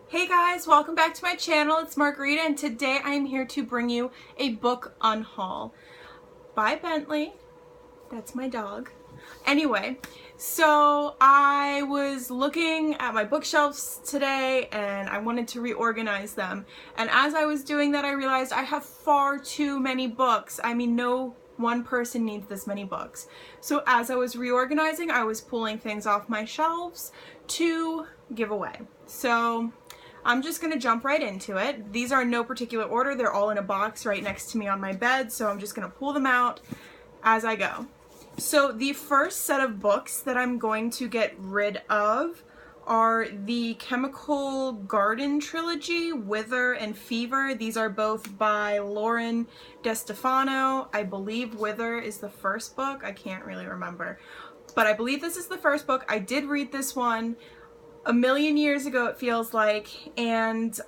Hey guys, welcome back to my channel. It's Margarita and today I am here to bring you a book unhaul by Bentley. That's my dog. Anyway, so I was looking at my bookshelves today and I wanted to reorganize them. And as I was doing that, I realized I have far too many books. I mean, no one person needs this many books. So as I was reorganizing, I was pulling things off my shelves to give away. So I'm just gonna jump right into it. These are in no particular order. They're all in a box right next to me on my bed, so I'm just gonna pull them out as I go. So the first set of books that I'm going to get rid of are the Chemical Garden trilogy, Wither and Fever. These are both by Lauren DeStefano. I believe Wither is the first book. I can't really remember, but I believe this is the first book. I did read this one a million years ago, it feels like, and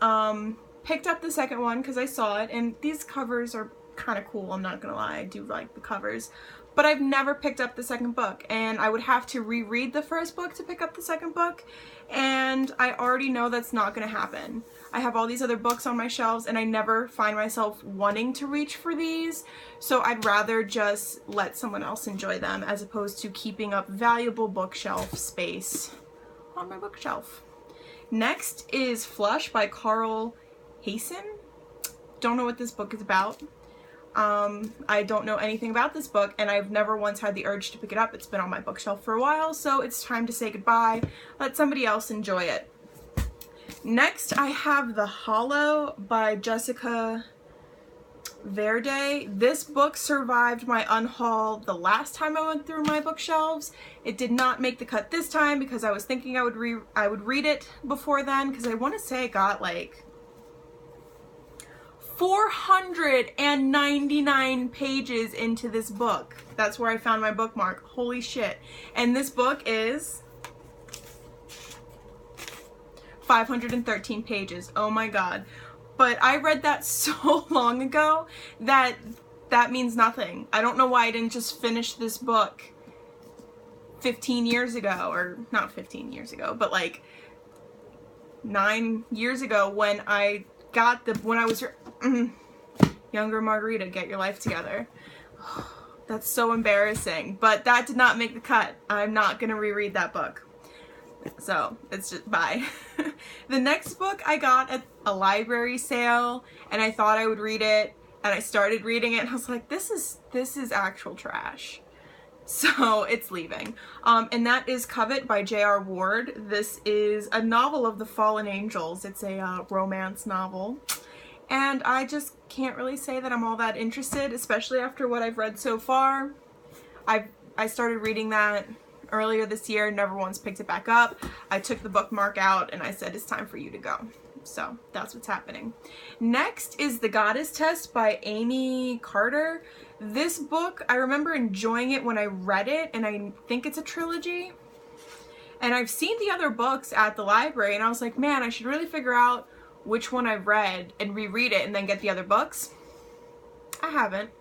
picked up the second one because I saw it, and these covers are kind of cool, I'm not gonna lie. I do like the covers, but I've never picked up the second book, and I would have to reread the first book to pick up the second book, and I already know that's not gonna happen. I have all these other books on my shelves and I never find myself wanting to reach for these, so I'd rather just let someone else enjoy them as opposed to keeping up valuable bookshelf space on my bookshelf. Next is Flush by Carl Hassan. Don't know what this book is about. I don't know anything about this book, and I've never once had the urge to pick it up. It's been on my bookshelf for a while, so it's time to say goodbye. Let somebody else enjoy it. Next, I have The Hollow by Jessica Verde. This book survived my unhaul the last time I went through my bookshelves. It did not make the cut this time because I was thinking I would read it before then, because I want to say I got like 499 pages into this book. That's where I found my bookmark. Holy shit. And this book is 513 pages. Oh my god. But I read that so long ago that means nothing. I don't know why I didn't just finish this book 15 years ago, or not 15 years ago, but like 9 years ago when I got when I was your younger Margarita, get your life together. That's so embarrassing, but that did not make the cut. I'm not gonna reread that book. So it's just bye. The next book I got at a library sale, and I thought I would read it, and I started reading it and I was like, this is actual trash. So it's leaving. And that is Covet by J.R. Ward. This is a novel of the fallen angels. It's a romance novel. And I just can't really say that I'm all that interested, especially after what I've read so far. I started reading that earlier this year, never once picked it back up. I took the bookmark out and I said, it's time for you to go. So that's what's happening. Next is The Goddess Test by Amy Carter. This book, I remember enjoying it when I read it, and I think it's a trilogy. And I've seen the other books at the library and I was like, man, I should really figure out which one I've read and reread it and then get the other books. I haven't.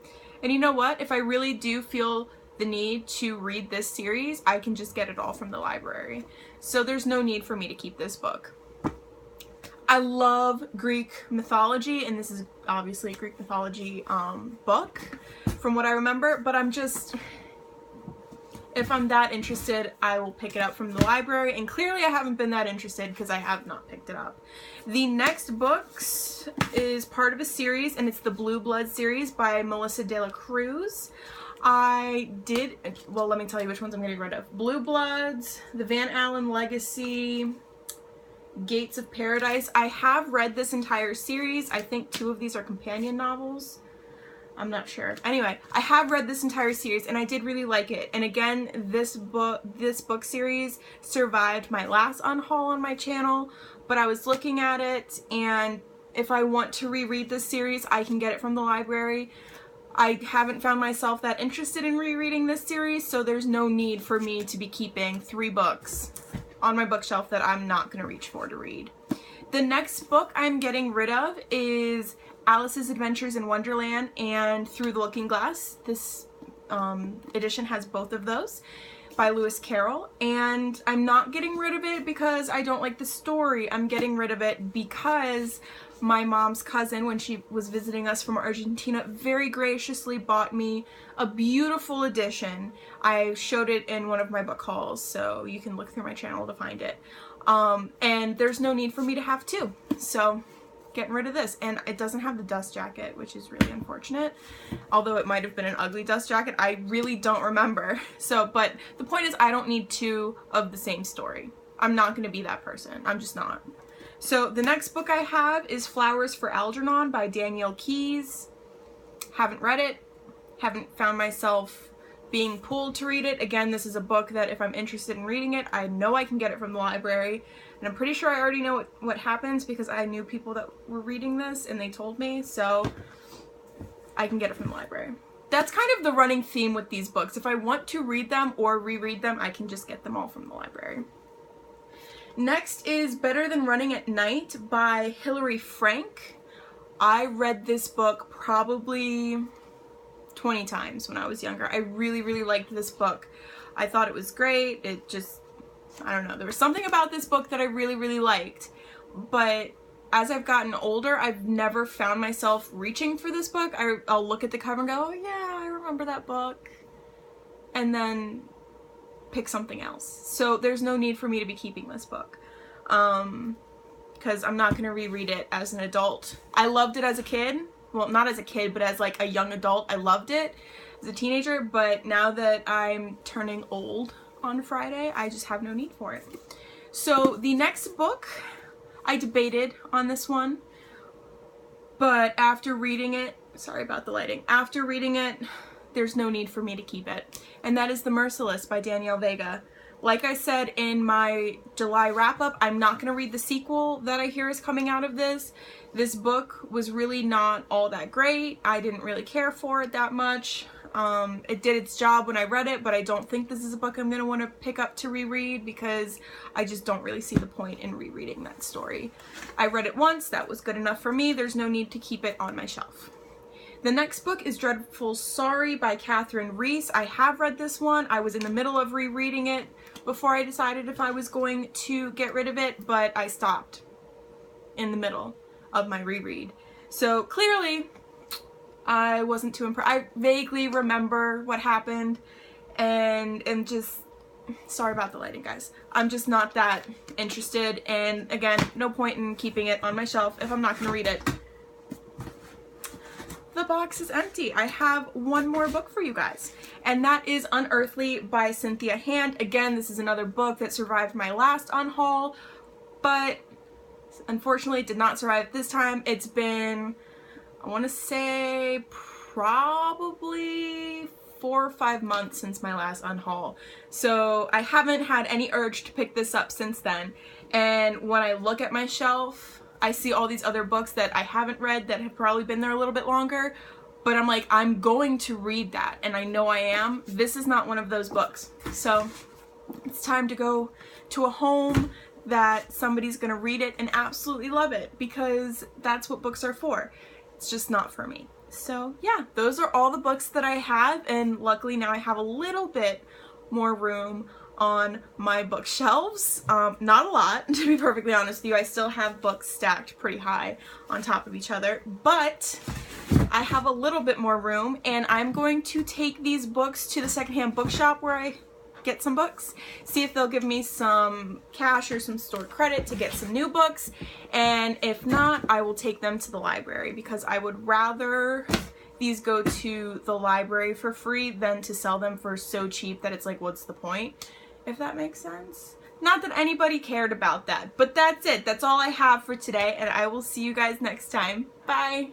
And you know what? If I really do feel the need to read this series, I can just get it all from the library. So there's no need for me to keep this book. I love Greek mythology, and this is obviously a Greek mythology book from what I remember, but I'm just, if I'm that interested, I will pick it up from the library, and clearly I haven't been that interested because I have not picked it up. The next book is part of a series, and it's the Blue Blood series by Melissa de la Cruz. Well, let me tell you which ones I'm getting rid of. Blue Bloods, The Van Allen Legacy, Gates of Paradise. I have read this entire series. I think 2 of these are companion novels. I'm not sure. Anyway, I have read this entire series and I did really like it. And again, this book series survived my last unhaul on my channel, but I was looking at it, and if I want to reread this series, I can get it from the library. I haven't found myself that interested in rereading this series, so there's no need for me to be keeping 3 books on my bookshelf that I'm not going to reach for to read. The next book I'm getting rid of is Alice's Adventures in Wonderland and Through the Looking Glass. This edition has both of those. by Lewis Carroll, and I'm not getting rid of it because I don't like the story. I'm getting rid of it because my mom's cousin, when she was visiting us from Argentina, very graciously bought me a beautiful edition. I showed it in one of my book hauls, so you can look through my channel to find it. And there's no need for me to have two, so getting rid of this. And it doesn't have the dust jacket, which is really unfortunate, although it might have been an ugly dust jacket. I really don't remember. So, but the point is, I don't need two of the same story. I'm not going to be that person. I'm just not. So the next book I have is Flowers for Algernon by Danielle Keyes. Haven't read it. Haven't found myself being pulled to read it. Again, this is a book that if I'm interested in reading it, I know I can get it from the library. And I'm pretty sure I already know what happens because I knew people that were reading this and they told me, so I can get it from the library. That's kind of the running theme with these books. If I want to read them or reread them, I can just get them all from the library. Next is Better Than Running at Night by Hilary Frank. I read this book probably 20 times when I was younger. I really, really liked this book. I thought it was great. It just, I don't know, there was something about this book that I really, really liked. But as I've gotten older, I've never found myself reaching for this book. I'll look at the cover and go, oh yeah, I remember that book. And then pick something else. So there's no need for me to be keeping this book. Because I'm not going to reread it as an adult. I loved it as a kid. Well, not as a kid, but as like a young adult. I loved it as a teenager, but now that I'm turning old on Friday, I just have no need for it. So the next book, I debated on this one, but after reading it, sorry about the lighting, after reading it, there's no need for me to keep it. And that is The Merciless by Danielle Vega. Like I said in my July wrap-up, I'm not going to read the sequel that I hear is coming out of this. This book was really not all that great. I didn't really care for it that much. It did its job when I read it, but I don't think this is a book I'm going to want to pick up to reread because I just don't really see the point in rereading that story. I read it once. That was good enough for me. There's no need to keep it on my shelf. The next book is Dreadful Sorry by Catherine Reese. I have read this one. I was in the middle of rereading it before I decided if I was going to get rid of it, but I stopped in the middle of my reread. So clearly I wasn't too impressed. I vaguely remember what happened and just, sorry about the lighting guys, I'm just not that interested, and again, no point in keeping it on my shelf if I'm not going to read it. The box is empty. I have one more book for you guys, and that is Unearthly by Cynthia Hand. Again, this is another book that survived my last unhaul, but unfortunately it did not survive this time. It's been, I want to say, probably 4 or 5 months since my last unhaul, so I haven't had any urge to pick this up since then. And when I look at my shelf, I see all these other books that I haven't read that have probably been there a little bit longer, but I'm like, I'm going to read that, and I know I am. This is not one of those books. So it's time to go to a home that somebody's gonna read it and absolutely love it, because that's what books are for. It's just not for me. So yeah, those are all the books that I have, and luckily now I have a little bit more room on my bookshelves. Not a lot, to be perfectly honest with you. I still have books stacked pretty high on top of each other, but I have a little bit more room, and I'm going to take these books to the secondhand bookshop where I get some books, see if they'll give me some cash or some store credit to get some new books, and if not, I will take them to the library, because I would rather these go to the library for free than to sell them for so cheap that it's like, what's the point? If that makes sense. Not that anybody cared about that, but that's it. That's all I have for today, and I will see you guys next time. Bye!